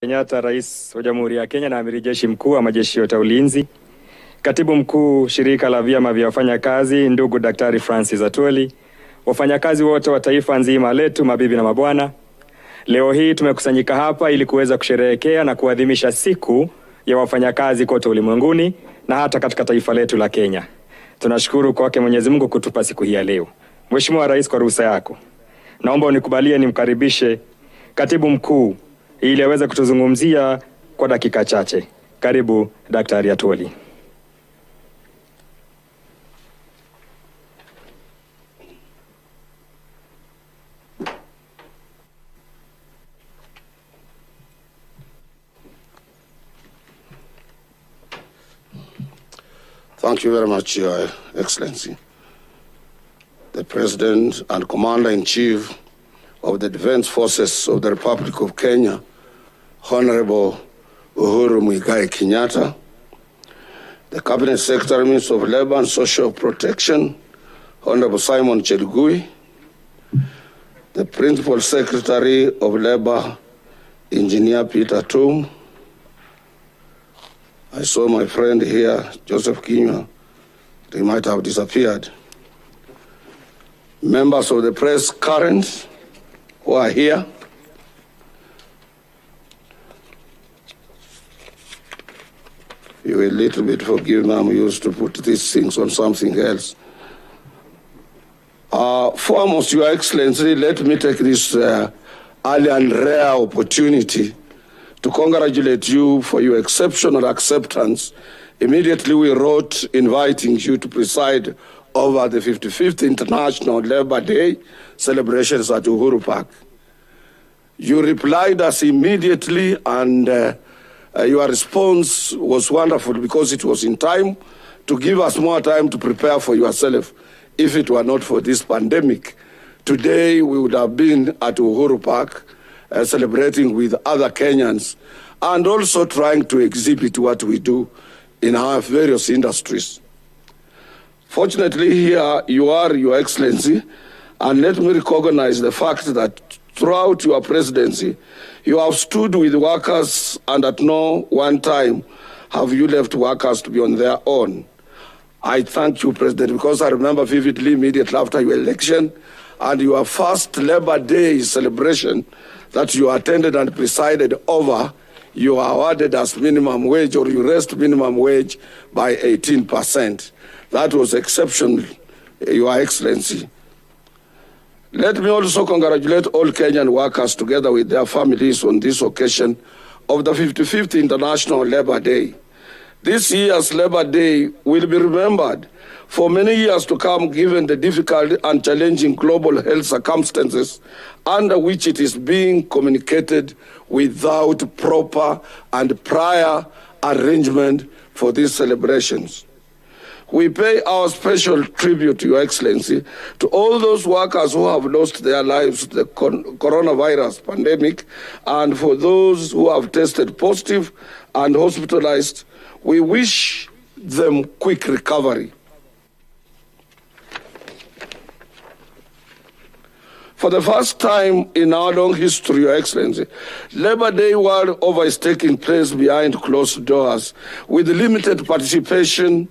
Kenyatta, Rais wa Jamhuri ya Kenya na Amiri Jeshi Mkuu wa Majeshi yote ya Ulinzi, Katibu Mkuu Shirika la Vyama vya Wafanyakazi, ndugu Daktari Francis Atwoli, wafanyakazi wote wa taifa nzima letu, mabibi na mabwana, leo hii tumekusanyika hapa ili kuweza kusherehekea na kuadhimisha siku ya wafanyakazi kote ulimwenguni na hata katika taifa letu la Kenya. Tunashukuru kwake Mwenyezi Mungu kutupa siku hii ya leo. Mheshimiwa Rais, kwa ruhusa yako, naomba unikubalie nimkaribishe Katibu Mkuu ili aweze kutuzungumzia kwa dakika chache. Karibu Daktari Atwoli. Thank you very much, Your Excellency, the President and Commander-in-Chief of the Defense Forces of the Republic of Kenya, Honorable Uhuru Muigai Kenyatta, the Cabinet Secretary, Minister of Labor and Social Protection, Honorable Simon Chelugui, the Principal Secretary of Labor, Engineer Peter Tum. I saw my friend here, Joseph Kinyua. He might have disappeared. Members of the press current who are here. You will a little bit forgive me, I'm used to put these things on something else. Foremost, Your Excellency, let me take this early and rare opportunity to congratulate you for your exceptional acceptance. Immediately we wrote inviting you to preside over the 55th International Labour Day celebrations at Uhuru Park. You replied us immediately, and your response was wonderful because it was in time to give us more time to prepare for yourself. If it were not for this pandemic, today we would have been at Uhuru Park celebrating with other Kenyans and also trying to exhibit what we do in our various industries. Fortunately, here you are, Your Excellency, and let me recognize the fact that throughout your presidency, you have stood with workers, and at no one time have you left workers to be on their own. I thank you, President, because I remember vividly immediately after your election and your first Labor Day celebration that you attended and presided over, you were awarded as minimum wage, or you raised minimum wage by 18%. That was exceptional, Your Excellency. Let me also congratulate all Kenyan workers together with their families on this occasion of the 55th International Labour Day. This year's Labour Day will be remembered for many years to come, given the difficult and challenging global health circumstances under which it is being communicated without proper and prior arrangement for these celebrations. We pay our special tribute, Your Excellency, to all those workers who have lost their lives to the coronavirus pandemic, and for those who have tested positive and hospitalized. We wish them quick recovery. For the first time in our long history, Your Excellency, Labour Day world over is taking place behind closed doors with limited participation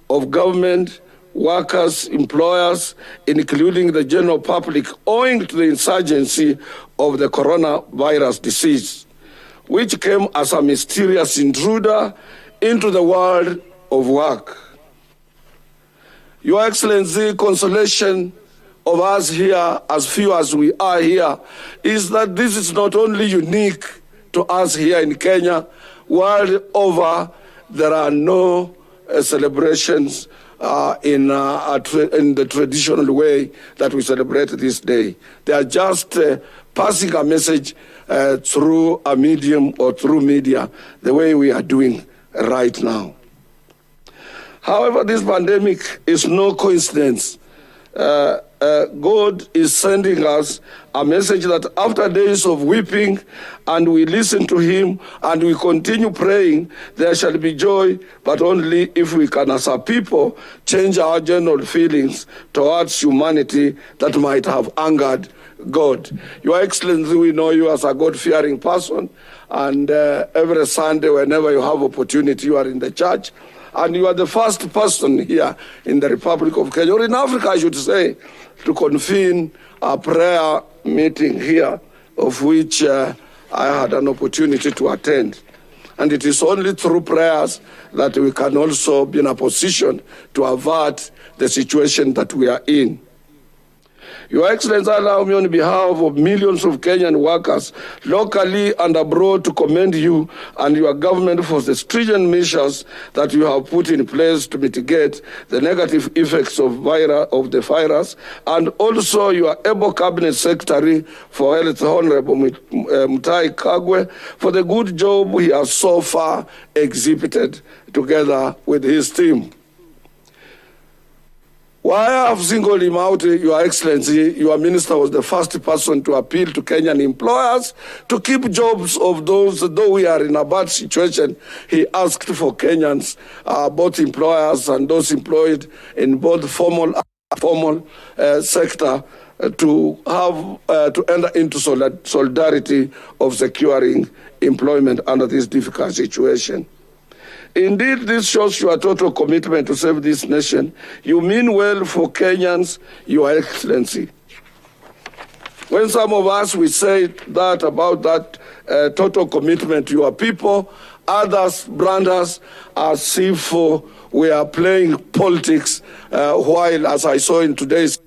of government, workers, employers, including the general public, owing to the insurgency of the coronavirus disease, which came as a mysterious intruder into the world of work. Your Excellency, consolation of us here, as few as we are here, is that this is not only unique to us here in Kenya. World over, there are no celebrations in the traditional way that we celebrate this day. They are just passing a message through a medium or through media, the way we are doing right now. However, this pandemic is no coincidence. God is sending us a message that after days of weeping, and we listen to him and we continue praying, there shall be joy, but only if we can, as a people, change our general feelings towards humanity that might have angered God. Your Excellency, we know you as a God-fearing person, and every Sunday, whenever you have opportunity, you are in the church, and you are the first person here in the Republic of Kenya, or in Africa, I should say, to convene a prayer meeting here, of which I had an opportunity to attend. And it is only through prayers that we can also be in a position to avert the situation that we are in. Your Excellency, allow me on behalf of millions of Kenyan workers, locally and abroad, to commend you and your government for the stringent measures that you have put in place to mitigate the negative effects of the virus, and also your able Cabinet Secretary for Health, Honorable Mutahi Kagwe, for the good job he has so far exhibited together with his team. Why I have singled him out, Your Excellency, your minister was the first person to appeal to Kenyan employers to keep jobs of those, though we are in a bad situation. He asked for Kenyans, both employers and those employed in both formal and informal sector, to enter into solidarity of securing employment under this difficult situation. Indeed, this shows your total commitment to save this nation. You mean well for Kenyans, Your Excellency. When some of us, we say that about that total commitment to your people, others brand us as if we are playing politics, while, as I saw in today's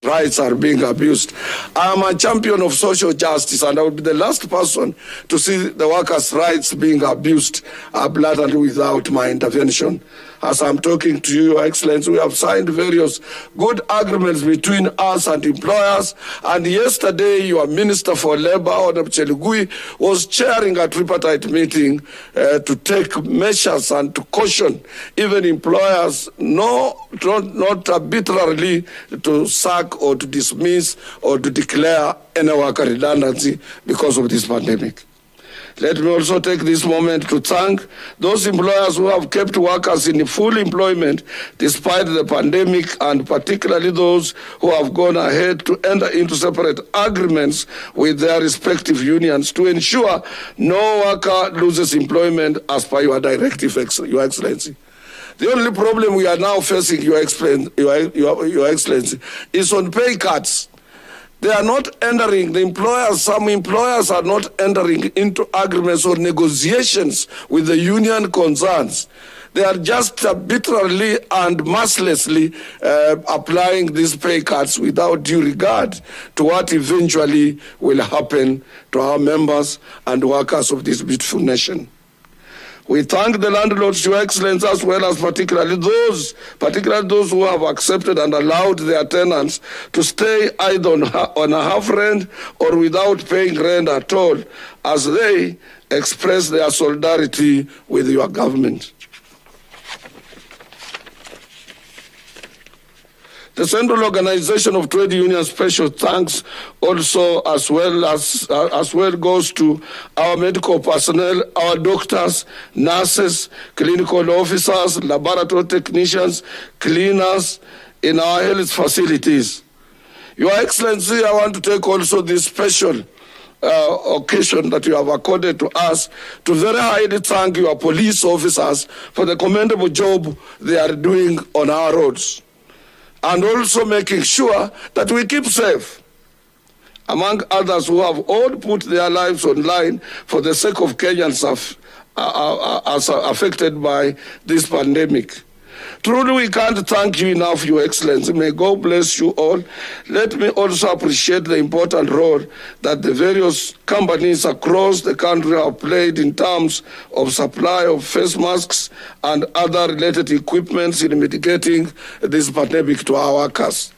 rights are being abused. I am a champion of social justice, and I will be the last person to see the workers' rights being abused blatantly without my intervention. As I'm talking to you, Your Excellency, we have signed various good agreements between us and employers, and yesterday your Minister for Labor, Honorable Chelugui, was chairing a tripartite meeting to take measures and to caution even employers not arbitrarily to sack or to dismiss or to declare any worker redundancy because of this pandemic. Let me also take this moment to thank those employers who have kept workers in full employment despite the pandemic, and particularly those who have gone ahead to enter into separate agreements with their respective unions to ensure no worker loses employment as per your directive, Your Excellency. The only problem we are now facing, Your Excellency, is on pay cuts. They are not entering, some employers are not entering into agreements or negotiations with the union concerns. They are just arbitrarily and mercilessly applying these pay cuts without due regard to what eventually will happen to our members and workers of this beautiful nation. We thank the landlords, Your Excellency, as well as particularly those who have accepted and allowed their tenants to stay either on a half rent or without paying rent at all, as they express their solidarity with your government. The Central Organization of Trade Unions special thanks also as well goes to our medical personnel, our doctors, nurses, clinical officers, laboratory technicians, cleaners in our health facilities. Your Excellency, I want to take also this special occasion that you have accorded to us to very highly thank your police officers for the commendable job they are doing on our roads, and also making sure that we keep safe, among others who have all put their lives on line for the sake of Kenyans affected by this pandemic. Truly, we can't thank you enough, Your Excellency. May God bless you all. Let me also appreciate the important role that the various companies across the country have played in terms of supply of face masks and other related equipments in mitigating this pandemic to our workers.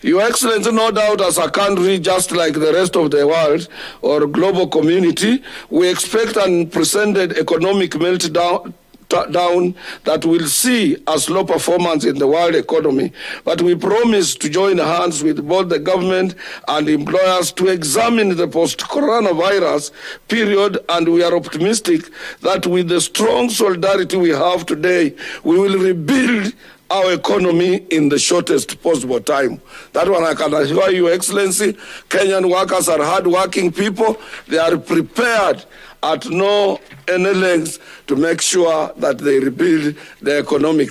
Your Excellency, no doubt as a country just like the rest of the world or global community, we expect an unprecedented economic meltdown down that will see a slow performance in the world economy. But we promise to join hands with both the government and employers to examine the post-coronavirus period, and we are optimistic that with the strong solidarity we have today, we will rebuild our economy in the shortest possible time. That one I can assure you, Excellency. Kenyan workers are hard-working people. They are prepared at no any lengths to make sure that they rebuild the economic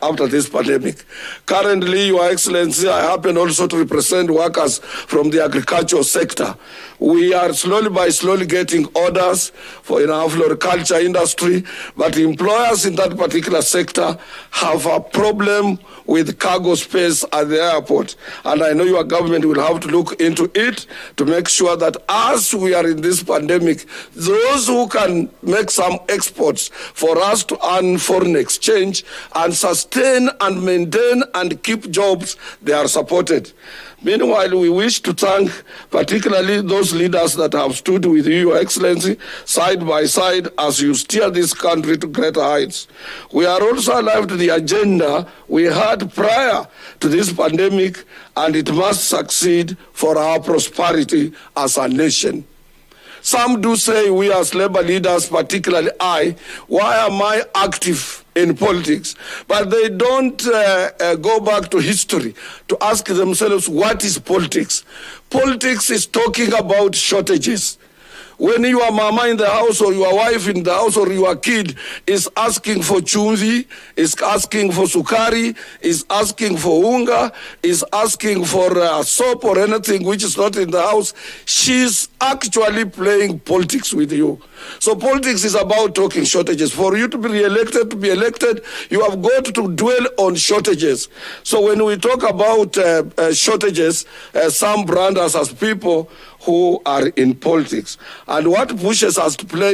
after this pandemic. Currently, Your Excellency, I happen also to represent workers from the agricultural sector. We are slowly getting orders for in our floriculture industry, but employers in that particular sector have a problem with cargo space at the airport. And I know your government will have to look into it to make sure that as we are in this pandemic, those who can make some exports for us to earn foreign exchange and sustain and maintain and keep jobs, they are supported. Meanwhile, we wish to thank particularly those leaders that have stood with you, Your Excellency, side by side as you steer this country to greater heights. We are also alive to the agenda we had prior to this pandemic, and it must succeed for our prosperity as a nation. Some do say we as labor leaders, particularly I, why am I active in politics? But they don't go back to history to ask themselves, what is politics? Politics is talking about shortages. When your mama in the house or your wife in the house or your kid is asking for chumvi, is asking for sukari, is asking for unga, is asking for soap or anything which is not in the house, she's actually playing politics with you. So politics is about talking shortages. For you to be elected, you have got to dwell on shortages. So when we talk about shortages, some brand us as people who are in politics. And what pushes us to play